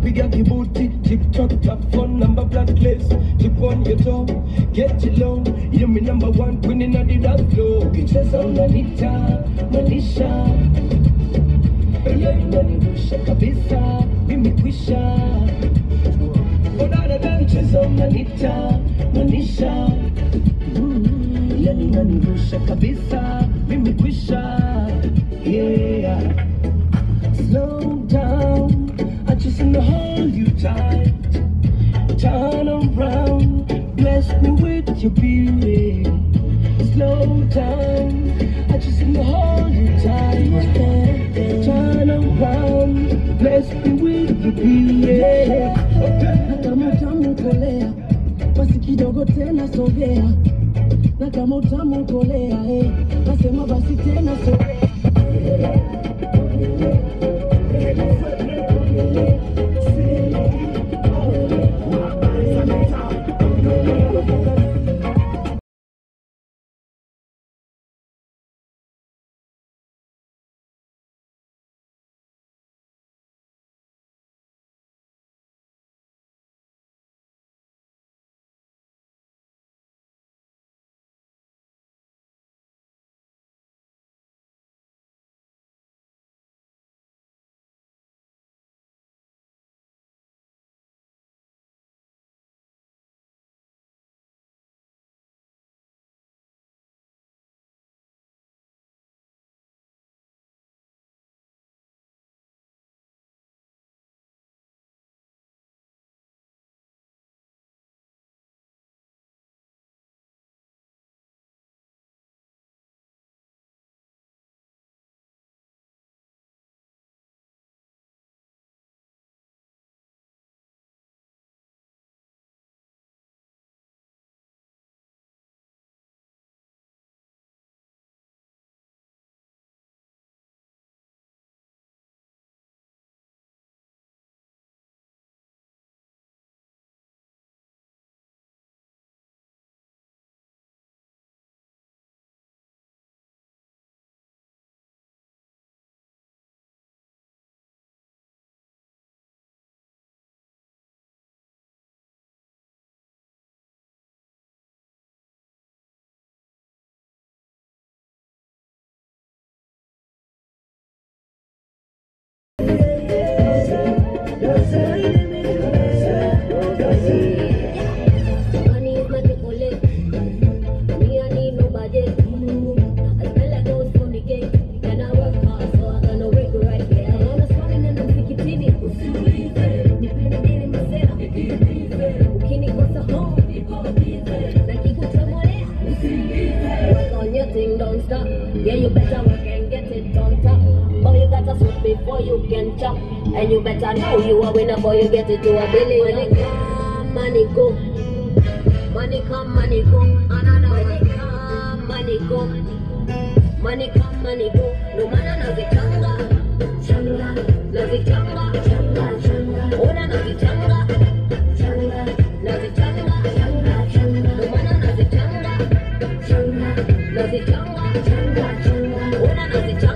Piga kibuti, TikTok, top phone number blacklist. Tip on your toe, get it low. You're me number one, winning at the dance floor. Kicheza unanita, manisha. Yeah, unanirusha kabisa, mimi kwisha. Kicheza unanita, manisha. Yeah, unanirusha kabisa, mimi kwisha. Yeah, slow down. I just wanna hold you tight. Turn around, bless me with your beauty. Slow down, I just wanna hold you tight. Turn around, bless me with your beauty. Na kama utamu kolea, basi kidogo tena sogea. Na kama utamu kolea, nasema basi tena sogea. Don't stop. Yeah, you better work and get it on top. Boy, you gotta sweat before you can chop. And you better know you a winner before you get it to a billion. Money come, money go. Money come, money go. Another money come, money go. Money come, money go. No matter no the changa, changa, no the changa, changa, changa. Oh, no the changa, changa, no the changa, changa, changa. No matter no the changa, changa, no the changa, changa, changa. Oh, no the changa.